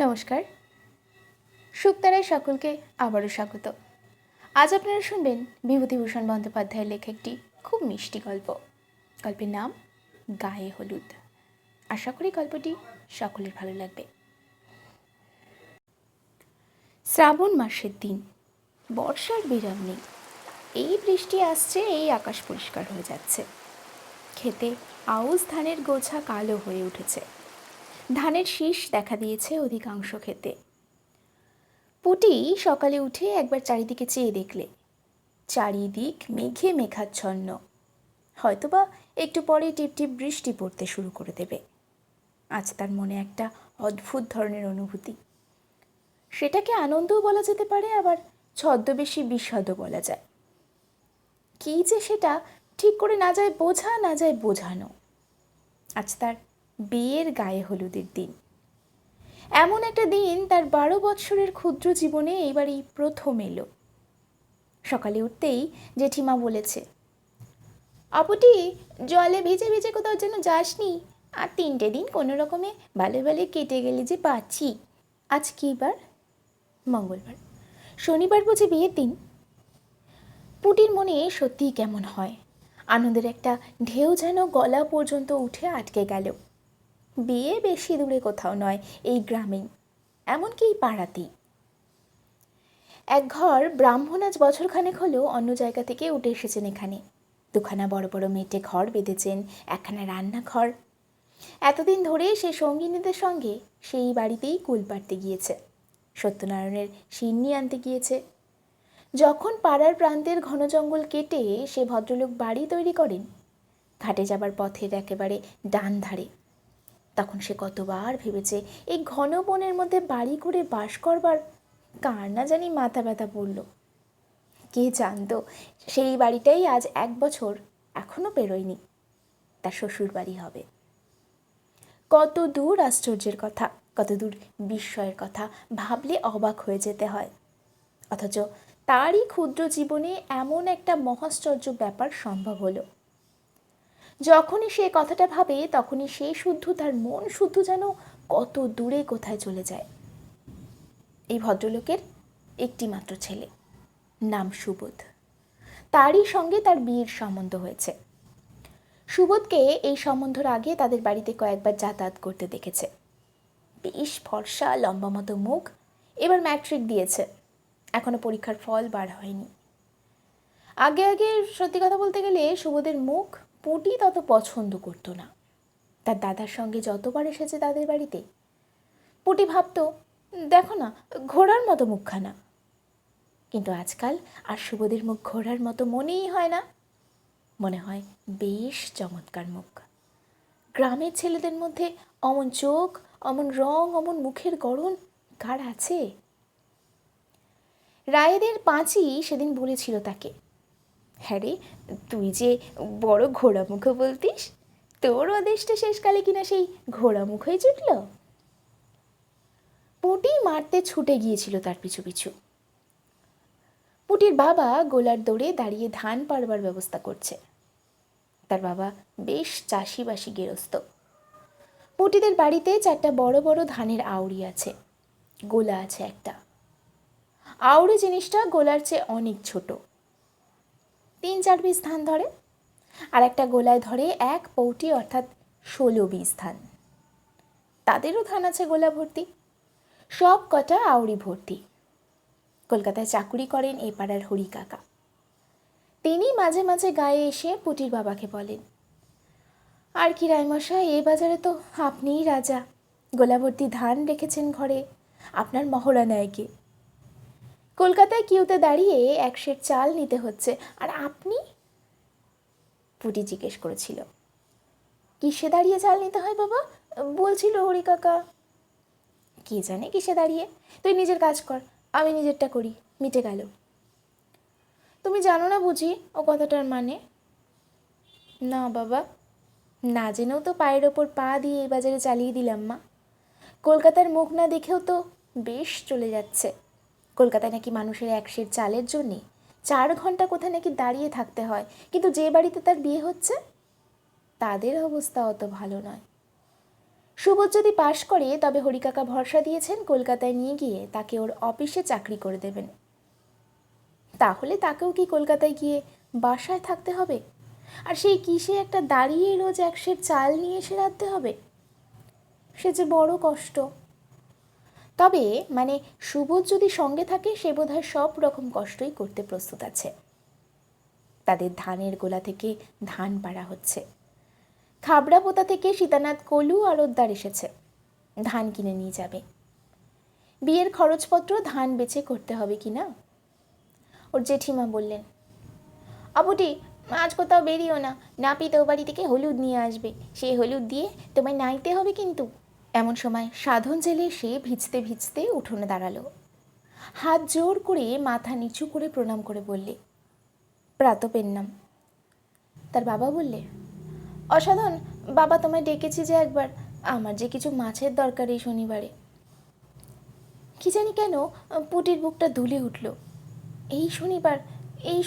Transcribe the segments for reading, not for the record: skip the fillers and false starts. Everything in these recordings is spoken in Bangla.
নমস্কার। শুকতারায় সকলকে আবারও স্বাগত। আজ আপনারা শুনবেন বিভূতিভূষণ বন্দ্যোপাধ্যায়ের লেখা একটি খুব মিষ্টি গল্প। গল্পের নাম গায়ে হলুদ। আশা করি গল্পটি সকলের ভালো লাগবে। শ্রাবণ মাসের দিন, বর্ষার বিরাম নেই। এই বৃষ্টি আসছে, এই আকাশ পরিষ্কার হয়ে যাচ্ছে। খেতে আউশ ধানের গোছা কালো হয়ে উঠেছে। ধানের শীষ দেখা দিয়েছে অধিকাংশ ক্ষেতে। পুটি সকালে উঠে একবার চারিদিকে চেয়ে দেখলে চারিদিক মেঘে মেঘাচ্ছন্ন। হয়তোবা একটু পরে টিপটিপ বৃষ্টি পড়তে শুরু করে দেবে। আজ তার মনে একটা অদ্ভুত ধরনের অনুভূতি। সেটাকে আনন্দও বলা যেতে পারে, আবার ছদ্মবেশী বিষাদও বলা যায়। কী যে সেটা ঠিক করে না যায় বোঝা, না যায় বোঝানো। আজ তার বিয়ের গায়ে হলুদের দিন। এমন একটা দিন তার 12 বৎসরের ক্ষুদ্র জীবনে এইবারই প্রথম এলো। সকালে উঠতেই জেঠিমা বলেছে, আপুটি জলে ভিজে ভিজে কোথাও যেন যাসনি, আর 3টে দিন কোনো রকমে ভালো ভালো কেটে গেলে যে পাচ্ছি। আজ কী বার? মঙ্গলবার। শনিবার বুঝি বিয়ের দিন? পুটির মনে সত্যিই কেমন হয়। আনন্দের একটা ঢেউ যেন গলা পর্যন্ত উঠে আটকে গেল। বিয়ে বেশি দূরে কোথাও নয়, এই গ্রামেই, এমনকি এই পাড়াতেই। এক ঘর ব্রাহ্মণ আজ বছরখানেক হলেও অন্য জায়গা থেকে উঠে এসেছেন এখানে। দুখানা বড় বড় মেটে ঘর বেঁধেছেন, একখানা রান্নাঘর। এতদিন ধরে সে সঙ্গিনীদের সঙ্গে সেই বাড়িতেই কুল পাড়তে গিয়েছে, সত্যনারায়ণের সিন্নি আনতে গিয়েছে। যখন পাড়ার প্রান্তের ঘন জঙ্গল কেটে সে ভদ্রলোক বাড়ি তৈরি করেন ঘাটে যাবার পথের একেবারে ডান ধারে, তখন সে কতবার ভেবেছে এই ঘন বনের মধ্যে বাড়ি করে বাস করবার কার না জানি মাথা ব্যথা পড়ল। কে জানতো সেই বাড়িটাই আজ 1 বছর এখনো পেরোয়নি, তার শ্বশুর বাড়ি হবে। কত দূর আশ্চর্যের কথা, কত দূর বিস্ময়ের কথা ভাবলে অবাক হয়ে যেতে হয়। অথচ তারই ক্ষুদ্র জীবনে এমন একটা মহাশ্চর্য ব্যাপার সম্ভব হলো। যখনই সে কথাটা ভাবে তখনই সে শুদ্ধ, তার মন শুদ্ধ যেন কত দূরে কোথায় চলে যায়। এই ভদ্রলোকের একটি মাত্র ছেলে, নাম সুবোধ। তারই সঙ্গে তার বিয়ের সম্বন্ধ হয়েছে। সুবোধকে এই সম্বন্ধের আগে তাদের বাড়িতে কয়েকবার যাতায়াত করতে দেখেছে। বেশ ফর্সা, লম্বা মতো মুখ। এবার ম্যাট্রিক দিয়েছে, এখনো পরীক্ষার ফল বার হয়নি। আগে আগে সত্যি কথা বলতে গেলে সুবোধের মুখ পুটি তত পছন্দ করতো না। তার দাদার সঙ্গে যতবার এসেছে তাদের বাড়িতে, পুটি ভাবতো, দেখো না ঘোড়ার মতো মুখখানা। কিন্তু আজকাল আর সুবোধের মুখ ঘোড়ার মতো মনেই হয় না। মনে হয় বেশ চমৎকার মুখ। গ্রামের ছেলেদের মধ্যে অমন চোখ, অমন রং, অমন মুখের গড়ন কার আছে? রায়েদের পাঁচি সেদিন বলেছিল তাকে, হ্যাঁ রে, তুই যে বড় ঘোড়া মুখ বলতিস, তোর অদেশটা শেষকালে কিনা সেই ঘোড়া মুখই জুটল। পুটি মারতে ছুটে গিয়েছিল তার পিছু পিছু। পুটির বাবা গোলার দৌড়ে দাঁড়িয়ে ধান পাড়বার ব্যবস্থা করছে। তার বাবা বেশ চাষিবাসী গেরস্ত। পুটিদের বাড়িতে 4টা বড় বড় ধানের আউড়ি আছে, গোলা আছে একটা। আউড়ি জিনিসটা গোলার চেয়ে অনেক ছোট। 3-4 বীজ ধান ধরে, আর একটা গোলায় ধরে 1 পৌটি, অর্থাৎ 16 বীজ ধান। তাদেরও ধান আছে গোলা ভর্তি, সব কটা আউড়ি ভর্তি। কলকাতায় চাকুরি করেন এ পাড়ার হরি কাকা। তিনি মাঝে মাঝে গায়ে এসে পুটির বাবাকে বলেন, আর কি রায়মশাই, এ বাজারে তো আপনিই রাজা, গোলা ভর্তি ধান রেখেছেন ঘরে, আপনার মহড়া নেয় কে? কলকাতায় কিউতে দাঁড়িয়ে 1 সের চাল নিতে হচ্ছে, আর আপনি? পুটি জিজ্ঞেস করেছিল। কিসে দাঁড়িয়ে চাল নিতে হয় বাবা? বলছিল হরি কাকা। কে জানে কিসে দাঁড়িয়ে, তুই নিজের কাজ কর, আমি নিজেরটা করি, মিটে গেল। তুমি জানো না বুঝি ও কথাটার মানে? না বাবা, না জেনেও তো পায়ের ওপর পা দিয়ে এই বাজারে চালিয়ে দিলাম মা। কলকাতার মুখ না দেখেও তো বেশ চলে যাচ্ছে। কলকাতায় নাকি মানুষের 1 সের চালের জন্যে 4 ঘন্টা কোথায় নাকি দাঁড়িয়ে থাকতে হয়, কিন্তু যে বাড়িতে তার বিয়ে হচ্ছে তাদের অবস্থা অত ভালো নয়। সুবোধ যদি পাশ করে তবে হরিকাকা ভরসা দিয়েছেন কলকাতায় নিয়ে গিয়ে তাকে ওর অফিসে চাকরি করে দেবেন। তাহলে তাকেও কি কলকাতায় গিয়ে বাসায় থাকতে হবে? আর সেই কিসে একটা দাঁড়িয়ে রোজ 1 সের চাল নিয়ে এসে রাঁধতে হবে? সে যে বড় কষ্ট। তবে সুবোধ যদি সঙ্গে থাকে সে বোধহয় সব রকম কষ্টই করতে প্রস্তুত আছে। তাদের ধানের গোলা থেকে ধান পাড়া হচ্ছে, খাবড়াপোতা থেকে সীতানাথ কলু আড়তদার এসেছে, ধান কিনে নিয়ে যাবে। বিয়ের খরচপত্র ধান বেচে করতে হবে কি না? ওর জেঠিমা বললেন, অবুটি আজ কোথাও বেরিও না, নাপিত ও বাড়ি থেকে হলুদ নিয়ে আসবে, সেই হলুদ দিয়ে তোমায় নাইতে হবে কিন্তু। এমন সময় সাধন জেলে এসে ভিজতে ভিজতে উঠোনে দাঁড়ালো। হাত জোর করে মাথা নিচু করে প্রণাম করে বললে, প্রাতপেন্নাম। তার বাবা বললে, অসাধন বাবা, তোমায় ডেকেছি যে একবার, আমার যে কিছু মাছের দরকার এই শনিবারে। কি জানি কেন পুটির বুকটা দুলে উঠল। এই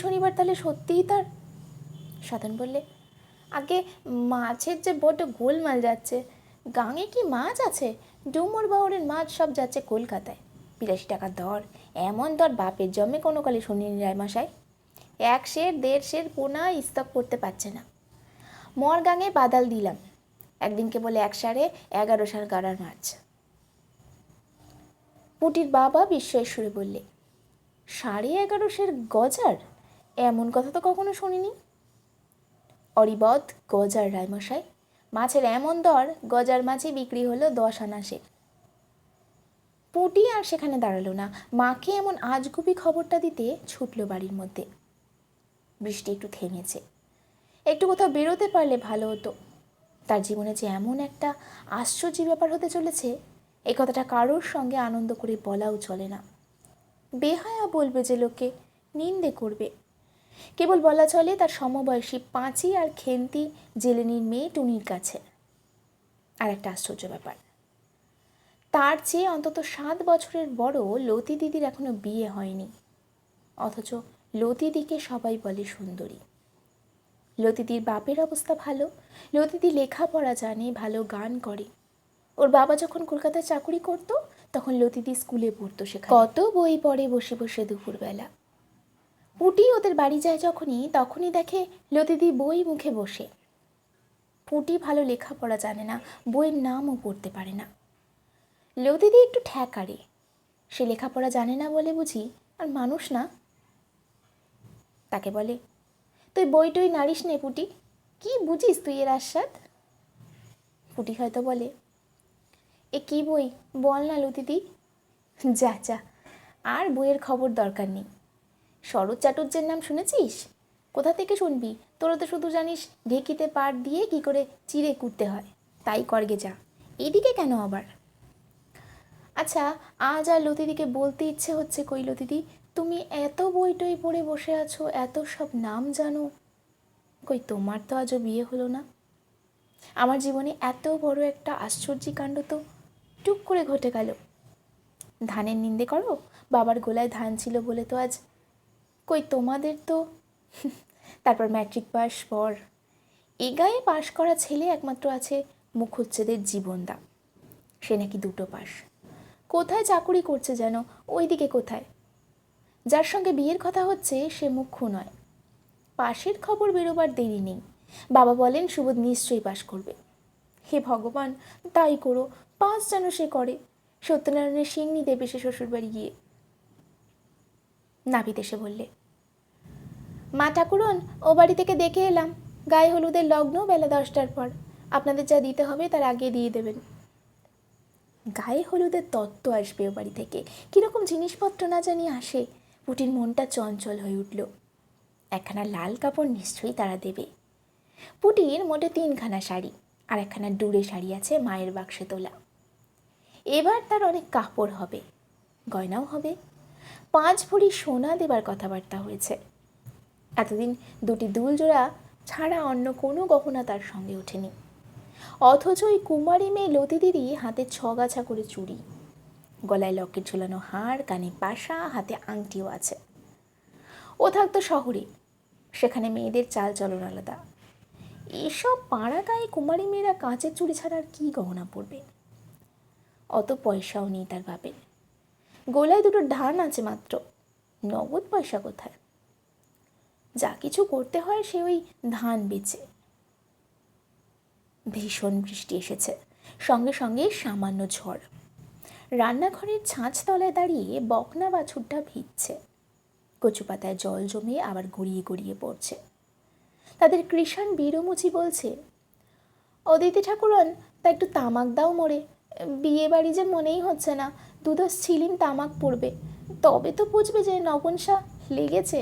শনিবার তাহলে সত্যিই তার? সাধন বললে, আগে মাছের যে বড্ড গোলমাল যাচ্ছে, গাঙে কি মাছ আছে? ডুমুর বাউরের মাছ সব যাচ্ছে কলকাতায়, 82 টাকা দর। এমন দর বাপের জন্মে কোনো কালে শুনিনি রায়মশাই। 1 সের 1.5 সের পোনা স্তক করতে পারছে না। মর গাঙে বাদাল দিলাম, একদিনকে বলে 1 সাড়ে 11 সার গাড়ার মাছ। পুটির বাবা বিস্ময়ের সুরে বললে, 11.5 সের গজার? এমন কথা তো কখনো শুনিনি। অরিবদ গজার রায়মশাই, মাছের এমন দর, গজার মাছই বিক্রি হলো 10 আনা সের। পুটি আর সেখানে দাঁড়ালো না, মাকে এমন আজগুবি খবরটা দিতে ছুটল বাড়ির মধ্যে। বৃষ্টি একটু থেমেছে, একটু কোথাও বেরোতে পারলে ভালো হতো। তার জীবনে যে এমন একটা আশ্চর্য ব্যাপার হতে চলেছে, এই কথাটা কারোর সঙ্গে আনন্দ করে বলাও চলে না। বেহায়া বলবে যে লোকে, নিন্দে করবে। কেবল বলা চলে তার সমবয়সী পাঁচি আর খেন্তি জেলেনির মেয়ে টুনির কাছে। আর একটা আশ্চর্য ব্যাপার, তার চেয়ে অন্তত 7 বছরের বড় লতি দিদির এখনো বিয়ে হয়নি, অথচ লতিদিকে সবাই বলে সুন্দরী। লতিদির বাপের অবস্থা ভালো, লতিদি লেখাপড়া জানে, ভালো গান করে। ওর বাবা যখন কলকাতায় চাকরি করত তখন লতিদি স্কুলে পড়তো, সেখানে কত বই পড়ে বসে বসে দুপুরবেলা। পুটি ওদের বাড়ি যায় তখনই দেখে লতিদি বই মুখে বসে। পুটি ভালো লেখাপড়া জানে না, বইয়ের নামও পড়তে পারে না। লতিদি একটু ঠ্যাকারে, সে লেখাপড়া জানে না বলে বুঝি আর মানুষ না। তাকে বলে, তুই বই টই নাড়িস নে পুটি, কি বুঝিস তুই এর আস্বাদ? পুটি হয়তো বলে, এ কি বই বল না লতিদি। যা যা, আর বইয়ের খবর দরকার নেই। শরৎ চাটুর্যের নাম শুনেছিস? কোথা থেকে শুনবি, তোরা তো শুধু জানিস ঢেকিতে পাট দিয়ে কি করে চিড়ে কুটতে হয়, তাই করগে যা, এদিকে কেন আবার? আচ্ছা, আজ আর লতিদিকে বলতে ইচ্ছে হচ্ছে, কই লতিদি, তুমি এত বই টই পড়ে বসে আছো, এত সব নাম জানো, কই তোমার তো আজও বিয়ে হলো না? আমার জীবনে এত বড় একটা আশ্চর্য কাণ্ড তো টুক করে ঘটে গেল। ধানের নিন্দে করো, বাবার গোলায় ধান ছিল বলে তো আজ, কই তোমাদের তো। তারপর ম্যাট্রিক পাস পর এ গায়ে পাশ করা ছেলে একমাত্র আছে মুখুজ্জেদের জীবনদা, সে নাকি 2টো পাস। কোথায় চাকুরি করছে যেন, ওইদিকে কোথায়। যার সঙ্গে বিয়ের কথা হচ্ছে সে মুখ্য নয়। পাশের খবর বেরোবার দেরি নেই, বাবা বলেন সুবোধ নিশ্চয়ই পাশ করবে। হে ভগবান, তাই করো, পাস যেন সে করে, সত্যনারায়ণের সিংনি দেবে সে শ্বশুরবাড়ি গিয়ে। নাপিত এসে বললে, মা ঠাকুরন, ও বাড়ি থেকে দেখে এলাম, গায়ে হলুদের লগ্ন বেলা 10টার পর, আপনাদের যা দিতে হবে তার আগে দিয়ে দেবেন। গায়ে হলুদের তত্ত্ব আসবে ও বাড়ি থেকে, কীরকম জিনিসপত্র না জানি আসে। পুটির মনটা চঞ্চল হয়ে উঠল। একখানা লাল কাপড় নিশ্চয়ই তারা দেবে। পুটির মোটে 3খানা শাড়ি আর একখানা ডুরে শাড়ি আছে মায়ের বাক্সে তোলা। এবার তার অনেক কাপড় হবে, গয়নাও হবে। 5 ভরি সোনা দেবার কথাবার্তা হয়েছে। এতদিন 2টি দুল জোড়া ছাড়া অন্য কোনো গহনা তার সঙ্গে ওঠেনি, অথচ ওই কুমারী মেয়ে লতিদিদি হাতে 6 গাছা করে চুড়ি, গলায় লকেট ঝুলানো হার, কানে পাশা, হাতে আংটিও আছে। ও থাকতো শহরে, সেখানে মেয়েদের চাল চলন আলাদা। এসব পাড়া গায়ে কুমারী মেয়েরা কাঁচের চুড়ি ছাড়া আর কী গহনা পরবে? অত পয়সাও নেই তার বাপের, গোলায় দুটো ধান আছে মাত্র, নগদ পয়সা কোথায়? যা কিছু করতে হয় সে ওই ধান বেচে। ভীষণ বৃষ্টি এসেছে, সঙ্গে সঙ্গে সামান্য ঝড়। রান্নাঘরের ছাঁচ তলায় দাঁড়িয়ে বকনা বাছুরটা ভিজছে, কচু পাতায় জল জমে আবার গড়িয়ে গড়িয়ে পড়ছে। তাদের কৃষাণ বীরমুচি বলছে, অদিতি ঠাকুরন, তা একটু তামাক দাও মোরে, বিয়ে বাড়ি যে মনেই হচ্ছে না, দুধস ছিলিম তামাক পড়বে, তবে তো বুঝবে যে নগনসা লেগেছে।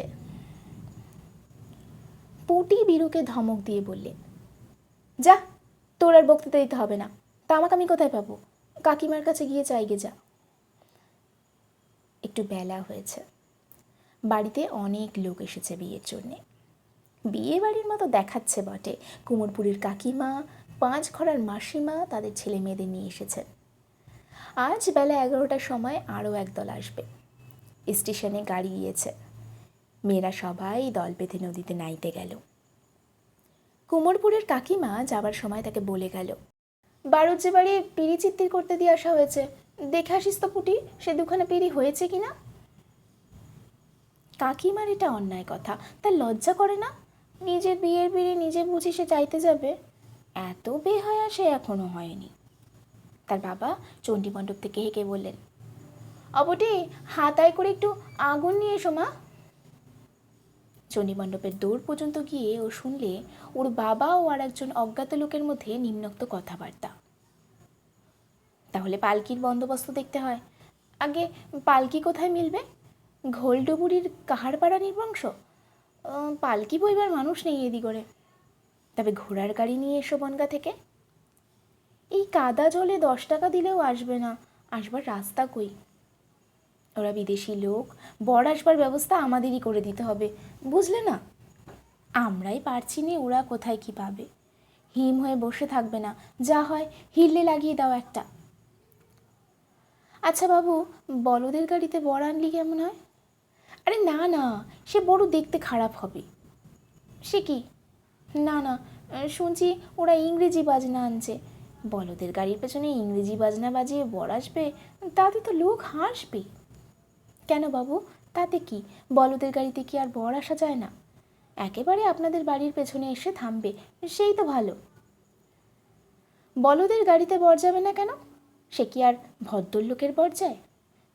পুটি বীরুকে ধমক দিয়ে বললে, যা, তোর আর বক্তৃতা দিতে হবে না, তামাক আমি কোথায় পাবো? কাকিমার কাছে গিয়ে চাইগে যা। একটু বেলা হয়েছে, বাড়িতে অনেক লোক এসেছে বিয়ের জন্যে। বিয়ে বাড়ির মতো দেখাচ্ছে বটে, কুমোরপুরীর কাকিমা, 5 ঘরার মাসিমা তাদের ছেলে মেয়েদের নিয়ে এসেছেন। আজ বেলা 11টার সময় আরও একদল আসবে। স্টেশনে গাড়ি গিয়েছে, মেয়েরা সবাই দল বেঁধে নদীতে নাইতে গেল। কুমোরপুরের কাকিমা যাবার সময় তাকে বলে গেল, বাড়ুর যে বাড়ি পিড়ি চিত্তির করতে দিয়ে আসা হয়েছে, দেখে আসিস তো পুটি, সে দুখানা পিড়ি হয়েছে কিনা। কাকিমার এটা অন্যায় কথা, তার লজ্জা করে না? নিজের বিয়ের পিড়ি নিজে বুঝি সে চাইতে যাবে? এত বেহায়া সে এখনো হয়নি। তার বাবা চণ্ডী মণ্ডপ থেকে হেঁকে বললেন, অবটি, হাতায় করে একটু আগুন নিয়ে এসো মা। চণ্ডী মণ্ডপের দৌড় পর্যন্ত গিয়ে ও শুনলে ওর বাবা ও আর একজন অজ্ঞাত লোকের মধ্যে নিম্নোক্ত কথাবার্তা। তাহলে পালকির বন্দোবস্ত দেখতে হয়। আগে পালকি কোথায় মিলবে? ঘোলডুবুরির কাহারপাড়া নির্বংশ? পালকি বইবার মানুষ নেই এদি করে। তবে ঘোড়ার গাড়ি নিয়ে এসো বনগা থেকে। এই কাদা জলে 10 টাকা দিলেও আসবে না, আসবার রাস্তা কই? ওরা বিদেশি লোক, বর আসবার ব্যবস্থা আমাদেরই করে দিতে হবে, বুঝলে না? আমরাই পারছি নে, ওরা কোথায় কি পাবে? হিম হয়ে বসে থাকবে না, যা হয় হিললে লাগিয়ে দাও একটা। আচ্ছা বাবু, বলদের গাড়িতে বর আনলি কেমন হয়? আরে না না, সে বড় দেখতে খারাপ হবে। সে কি? না না, শুনছি ওরা ইংরেজি বাজনা আনছে। বলদের গাড়ির পেছনে ইংরেজি বাজনা বাজিয়ে বর আসবে, তাতে তো লোক হাসবে। কেন বাবু, তাতে কি? বলদের গাড়িতে কি আর বর আসা যায় না? একেবারে আপনাদের বাড়ির পেছনে এসে থামবে, সেই তো ভালো। বলদের গাড়িতে বর যাবে না কেন? সে কি আর ভদ্রলোকের বর যায়?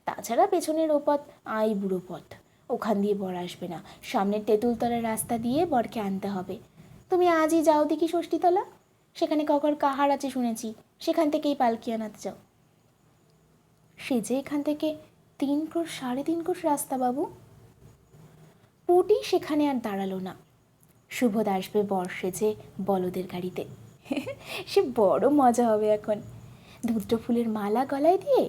তাছাড়া পেছনের ওপথ আই বুড়ো পথ, ওখান দিয়ে বর আসবে না। সামনের তেঁতুলতলার রাস্তা দিয়ে বরকে আনতে হবে। তুমি আজই যাও দেখি ষষ্ঠীতলা, সেখানে ককর কাহার আছে শুনেছি, সেখান থেকেই পালকি আনাতে যাও। সে যে এখান থেকে 3 ক্রোশ 3.5 ক্রোশ রাস্তা বাবু। পুটি সেখানে আর দাঁড়ালো না। শুভদা আসবে বর সেজে বলদের গাড়িতে। সে বড় মজা হবে এখন। ধূত্র ফুলের মালা গলায় দিয়ে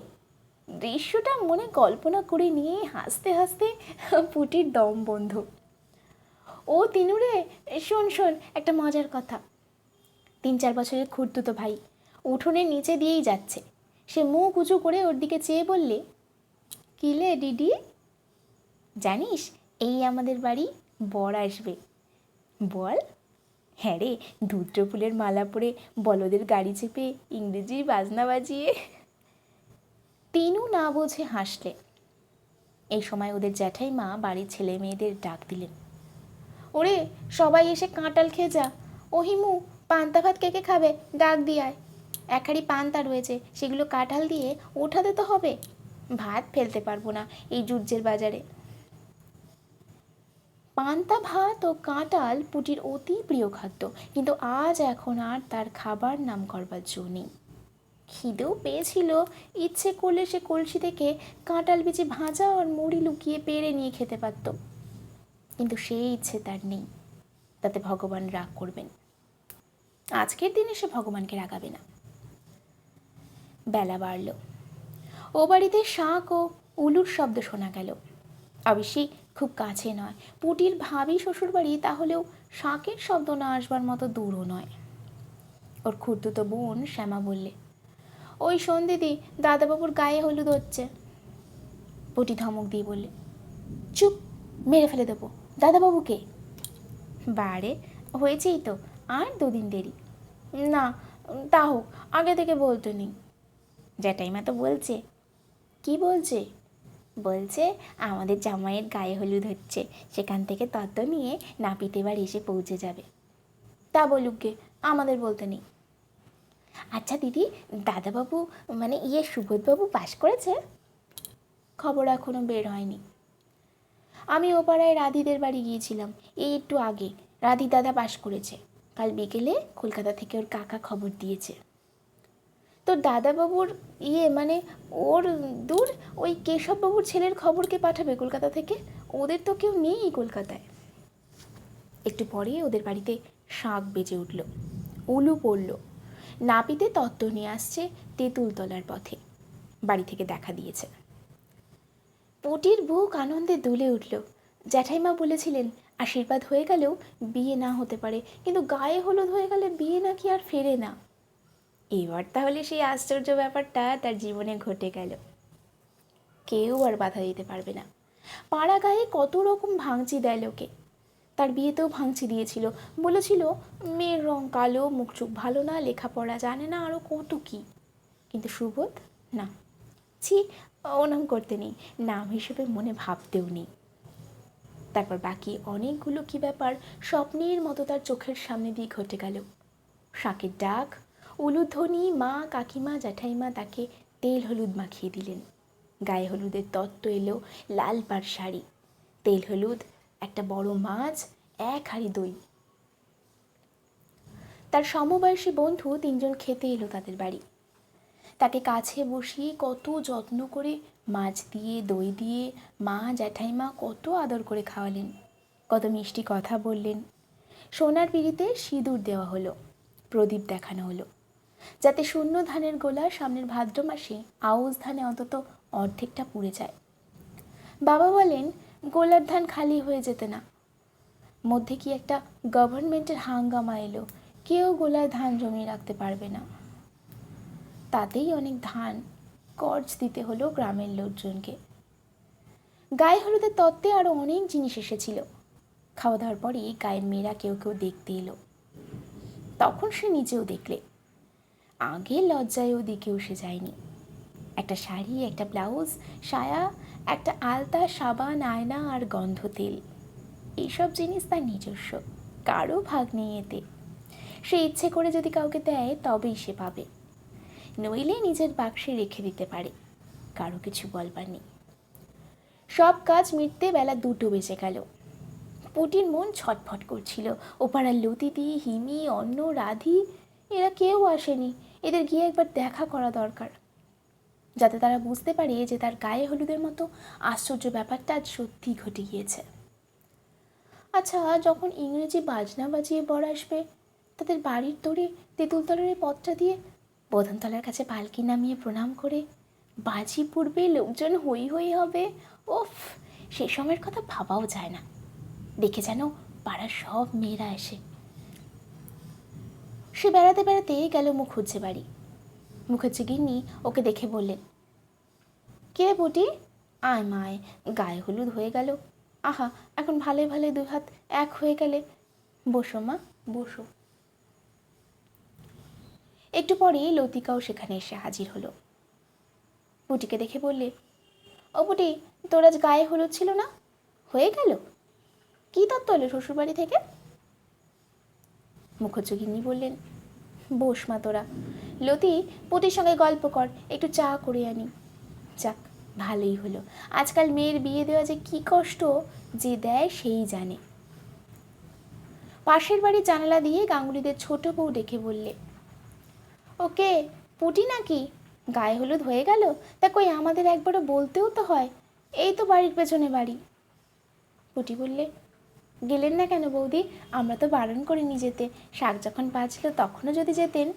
দৃশ্যটা মনে কল্পনা করে নিয়ে হাসতে হাসতে পুটির দম বন্ধ। ও তিনুরে, শোন শোন একটা মজার কথা। 3-4 বছরের খুড়তুতো ভাই উঠোনের নিচে দিয়েই যাচ্ছে। সে মুখ উঁচু করে ওর দিকে চেয়ে বললে, কিলে ডিডি, জানিস এই আমাদের বাড়ি বর আসবে? বল। হ্যাঁ রে, ধূত্র ফুলের মালা পরে বলদের গাড়ি চেপে ইংরেজি বাজনা বাজিয়ে। তিনু না বোঝে হাসলে। এই সময় ওদের জ্যাঠাই মা বাড়ির ছেলে মেয়েদের ডাক দিলেন, ওরে সবাই এসে কাঁঠাল খেয়ে যা। ও হিমু, পান্তা ভাত কে কে খাবে, ডাক দিয়ে আয়। 1 হাঁড়ি পান্তা রয়েছে, সেগুলো কাঁঠাল দিয়ে ওঠাতে তো হবে। ভাত ফেলতে পারবো না এই জুর্জের বাজারে। পান্তা ভাত ও কাঁঠাল পুটির অতি প্রিয় খাদ্য, কিন্তু আজ এখন আর তার খাবার নাম করবার জো নেই। খিদেও পেয়েছিল, ইচ্ছে করলে সে কলসি থেকে কাঁঠাল বিচি ভাজা আর মুড়ি লুকিয়ে পেড়ে নিয়ে খেতে পারত, কিন্তু সেই ইচ্ছে তার নেই। তাতে ভগবান রাগ করবেন। আজকের দিনে সে ভগবানকে রাগাবে না। বেলা বাড়ল। ও বাড়িতে শাঁখ ও উলুর শব্দ শোনা গেল। অবশ্যই খুব কাছে নয়, পুটির ভাবি শ্বশুর বাড়ি, তাহলেও শাঁখের শব্দ না আসবার মতো দূরও নয়। ওর খুড়তুতো বোন শ্যামা বললে, ওই শোন দিদি, দাদাবাবুর গায়ে হলুদ হচ্ছে। পুটি ধমক দিয়ে বললে, চুপ, মেরে ফেলে দেবো। দাদাবাবুকে? বারে, হয়েছেই তো, আর 2 দিন দেরি। না, তা হোক, আগে থেকে বলতে নেই। জ্যাঠাইমা তো বলছে। কি বলছে? বলছে আমাদের জামাইয়ের গায়ে হলুদ হচ্ছে, সেখান থেকে তত্ত্ব নিয়ে নাপিত এবার এসে পৌঁছে যাবে। তা বলুক গে, আমাদের বলতে নেই। আচ্ছা দিদি, দাদাবাবু মানে সুবোধবাবু পাশ করেছে? খবর এখনো বের হয়নি। আমি ও পাড়ায় রাধিদের বাড়ি গিয়েছিলাম এই একটু আগে। রাধি দাদা পাশ করেছে। কাল বিকেলে কলকাতা থেকে ওর কাকা খবর দিয়েছে। তোর দাদাবাবুর মানে ওর দূর, ওই কেশববাবুর ছেলের খবর কে পাঠাবে কলকাতা থেকে? ওদের তো কেউ নেই কলকাতায়। একটু পরে ওদের বাড়িতে শাঁখ বেজে উঠল, উলু পড়ল। নাপিতে তত্ত্ব নিয়ে আসছে তেঁতুলতলার পথে। বাড়ি থেকে দেখা দিয়েছে। পুটির বুক আনন্দে দুলে উঠল। জ্যাঠাইমা বলেছিলেন আশীর্বাদ হয়ে গেলেও বিয়ে না হতে পারে, কিন্তু গায়ে হলুদ হয়ে গেলে বিয়ে নাকি আর ফেরে না। এবার তাহলে সেই আশ্চর্য ব্যাপারটা তার জীবনে ঘটে গেল। কেউ আর বাধা দিতে পারবে না। পাড়া গায়ে কত রকম ভাঙচি দেয় লোকে। তার বিয়েতেও ভাঙচি দিয়েছিল, বলেছিল মেয়ের রং কালো, মুখ চোখ ভালো না, লেখাপড়া জানে না, আরও কত কী। কিন্তু সুবোধ না, ছি, ওনাম করতে নেই, নাম হিসেবে মনে ভাবতেও নেই। তারপর বাকি অনেকগুলো কি ব্যাপার স্বপ্নের মতো তার চোখের সামনে দিয়ে ঘটে গেল। শাঁখের ডাক, উলুধ্বনি, মা, কাকিমা, জ্যাঠাইমা তাকে তেল হলুদ মাখিয়ে দিলেন। গায়ে হলুদের তত্ত্ব এলো, লাল পাড় শাড়ি, তেল হলুদ, একটা বড় মাছ, 1 হাঁড়ি দই। তার সমবয়সী বন্ধু 3জন খেতে এলো তাদের বাড়ি। তাকে কাছে বসিয়ে কত যত্ন করে মাছ দিয়ে দই দিয়ে মা জ্যাঠাইমা কত আদর করে খাওয়ালেন, কত মিষ্টি কথা বললেন। সোনার পিঁড়িতে সিঁদুর দেওয়া হলো, প্রদীপ দেখানো হলো, যাতে শূন্য ধানের গোলা সামনের ভাদ্র মাসে আউশ ধানে অন্তত অর্ধেকটা পুড়ে যায়। বাবা বলেন গোলার ধান খালি হয়ে যেতে না। মধ্যে কি একটা গভর্নমেন্টের হাঙ্গামা এলো, কেউ গোলায় ধান জমিয়ে রাখতে পারবে না। তাতেই অনেক ধান কর্জ দিতে হলো গ্রামের লোকজনকে। গায়ে হলুদের তত্ত্বে আরও অনেক জিনিস এসেছিল। খাওয়া দাওয়ার পরই গায়ের মেয়েরা কেউ কেউ দেখতে এলো। তখন সে নিজেও দেখলে। আগে লজ্জায় ও দিকেও সে যায়নি। একটা শাড়ি, একটা ব্লাউজ, সায়া, একটা আলতা, সাবান, আয়না আর গন্ধ তেল, এইসব জিনিস তার নিজস্ব, কারো ভাগ নেই এতে। সে ইচ্ছে করে যদি কাউকে দেয় তবেই সে পাবে, নইলে নিজের বাক্সে রেখে দিতে পারে, কারো কিছু বলবার নেই। সব কাজ মিটতে বেলা 2টো বেজে গেল। পুটির মন ছটফট করছিল। ওপাড়ার লতিদি, হিমি, অন্য, রাধি এরা কেউ আসেনি। এদের গিয়ে একবার দেখা করা দরকার, যাতে তারা বুঝতে পারে যে তার গায়ে হলুদের মতো আশ্চর্য ব্যাপারটা আজ সত্যি ঘটে গিয়েছে। আচ্ছা, যখন ইংরেজি বাজনা বাজিয়ে বর আসবে, তাদের বাড়ির দৌড়ে তেঁতুলতলার পথটা দিয়ে বদনতলার কাছে পালকি নামিয়ে প্রণাম করে বাজি পূর্বে লোকজন হই হই হবে, ওফ, সে সময়ের কথা ভাবাও যায় না। দেখে যেন পাড়ার সব মেয়েরা এসে। সে বেড়াতে বেড়াতে গেল মুখুজ্জে বাড়ি। মুখুজ্জে গিন্নি ওকে দেখে বললেন, কে পুটি, আয় মায়, গায়ে হলুদ হয়ে গেল। আহা, এখন ভালে ভালে 2 হাত এক হয়ে গেলে। বসো মা, বসো। একটু পরেই লতিকাও সেখানে এসে হাজির হলো। পুটিকে দেখে বললে, ও পুটি, তোর আজ গায়ে হলুদ ছিল না, হয়ে গেল? কি তত্ত্ব এলো শ্বশুরবাড়ি থেকে? মুখজ্জগিন্নি বললেন, বস মা তোরা। লতি, পুটির সঙ্গে গল্প কর, একটু চা করে আনি। যাক, ভালোই হলো। আজকাল মেয়ের বিয়ে দেওয়া যে কি কষ্ট, যে দেয় সেই জানে। পাশের বাড়ির জানালা দিয়ে গাঙ্গুলিদের ছোট বউ ডেকে বললে, ওকে, পুটি নাকি? গায়ে হলুদ হয়ে গেল? তা কই আমাদের একবারও বলতেও তো হয়, এই তো বাড়ির পেছনে বাড়ি। পুটি বললে, গেলেন না কেন বৌদি? আমরা তো বারণ করিনি যেতে, শাক যখন বাজলো তখনও যদি যেতেন।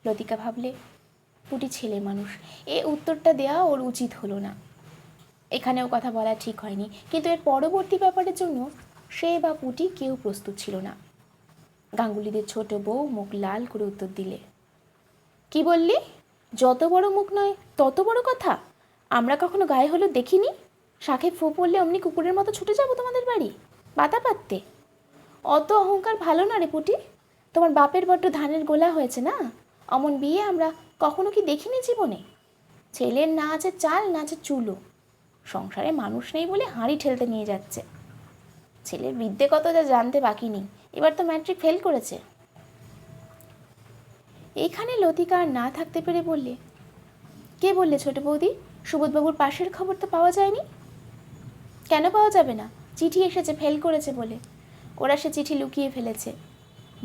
লতিকা ভাবলে, পুটি ছেলে মানুষ, এ উত্তরটা দেওয়া ওর উচিত হলো না। এখানেও কথা বলা ঠিক হয়নি, কিন্তু এর পরবর্তী ব্যাপারের জন্য সে বা পুটি কেউ প্রস্তুত ছিল না। গাঙ্গুলিদের ছোট বউ মুখ লাল করে উত্তর দিলে, কি বললি? যত বড় মুখ নয় তত বড় কথা? আমরা কখনো গায়ে হলুদ দেখিনি। শাঁখে ফু পড়লে অমনি কুকুরের মতো ছুটে যাবো তোমাদের বাড়ি পাতা পাততে? অত অহংকার ভালো না রে পুটি। তোমার বাপের বড্ড ধানের গোলা হয়েছে না। অমন বিয়ে আমরা কখনো কি দেখিনি জীবনে। ছেলের না আছে চাল, না আছে চুলো, সংসারে মানুষ নেই বলে হাঁড়ি ঠেলতে নিয়ে যাচ্ছে। ছেলের বিদ্যে কত যা জানতে বাকি নেই, এবার তো ম্যাট্রিক ফেল করেছে। এখানে লতিকা আর না থাকতে পেরে বললে, কে বললে ছোট বৌদি? সুবোধবাবুর পাশের খবর তো পাওয়া যায়নি। কেন পাওয়া যাবে না? চিঠি এসেছে ফেল করেছে বলে। ওরা সে চিঠি লুকিয়ে ফেলেছে।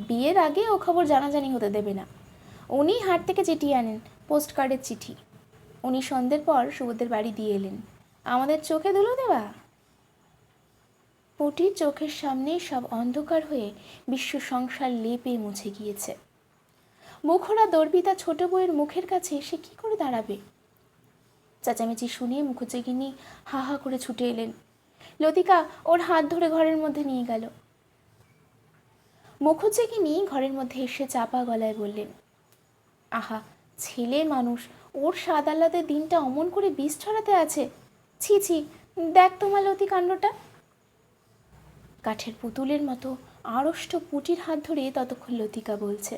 বিয়ের আগে ও খবর জানাজানি হতে দেবে না। উনি হাট থেকে চিঠি আনেন, পোস্ট কার্ডের চিঠি। উনি সন্ধ্যের পর সুবোধের বাড়ি দিয়ে এলেন। আমাদের চোখে ধুলো দেওয়া। পুটির চোখের সামনেই সব অন্ধকার হয়ে বিশ্ব সংসার লেপে মুছে গিয়েছে। মুখরা দর্বিতা ছোট বউয়ের মুখের কাছে এসে কি করে দাঁড়াবে? চেঁচামেচি শুনে মুখোজ্জেগিনি হা হা করে ছুটে এলেন। লতিকা ওর হাত ধরে ঘরের মধ্যে নিয়ে গেল। মুখোজ্জেগিনি ঘরের মধ্যে এসে চাপা গলায় বললেন, আহা, ছেলে মানুষ, ওর স্বাদ আহ্লাদে দিনটা অমন করে বিষ ছড়াতে আছে। ছি ছি, দেখ তোমার লতি কাণ্ডটা। কাঠের পুতুলের মতো আড়ষ্ট পুটির হাত ধরে ততক্ষণ লতিকা বলছে,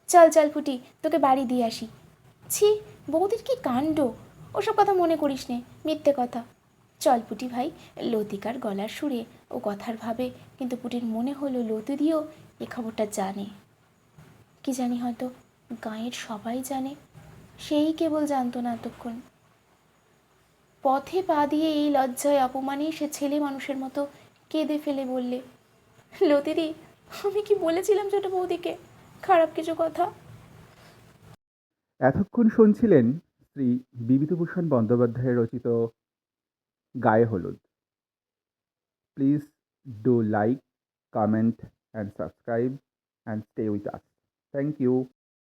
চল চল পুটি, তোকে বাড়ি দিয়ে আসি। ছি, বৌদির কি কাণ্ড! ওসব কথা মনে করিস নে, মিথ্যে কথা। চল পুটি ভাই। লতিকার গলার সুরে ও কথার ভাবে কিন্তু পুটির মনে হলো লতিদিও এ খবরটা জানে। কি জানি, হয়তো গাঁয়ের সবাই জানে, সেই কেবল জানতো না এতক্ষণ। পথে পা দিয়ে এই লজ্জায় অপমানে সে ছেলে মানুষের মতো কেঁদে ফেলে বললে, লতিদি, আমি কি বলেছিলাম ছোট বৌদিকে খারাপ কিছু কথা? এতক্ষণ শুনছিলেন শ্রী বিভূতিভূষণ বন্দ্যোপাধ্যায়ের রচিত গায়ে হলুদ। Please do like, comment and subscribe and stay with us. Thank you.